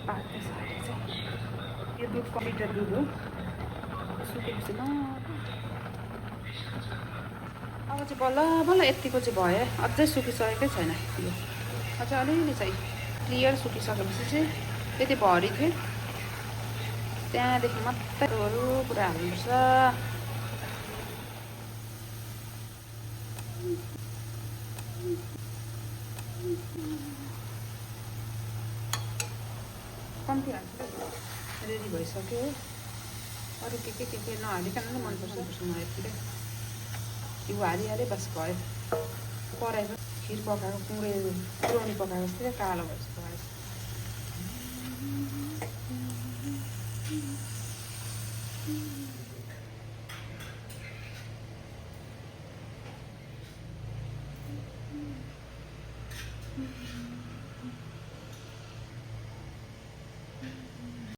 पाक्दैछ यो दुध कम्प्लिटेड दुध हो सुकेपछि ल अब चाहिँ बल्ल बल्ल यतिको चाहिँ भयो अझै सुकिसकेकै छैन यो अझै अलिअलि चाहिँ क्लियर सुकिसकेपछि चाहिँ त्यति भरि थियो त्यहाँदेखि मात्रै अरू कुरा हाल्नुपर्छ कम्ती हाल्छु रेडी भइसक्यो अरू के नहालिकन नै मनपर्छ मलाई यतिकै यो हालिहालेँ बस भयो कराईमा खिर पकाएको पुरौनी पकाएको जस्तै कालो भइसक्यो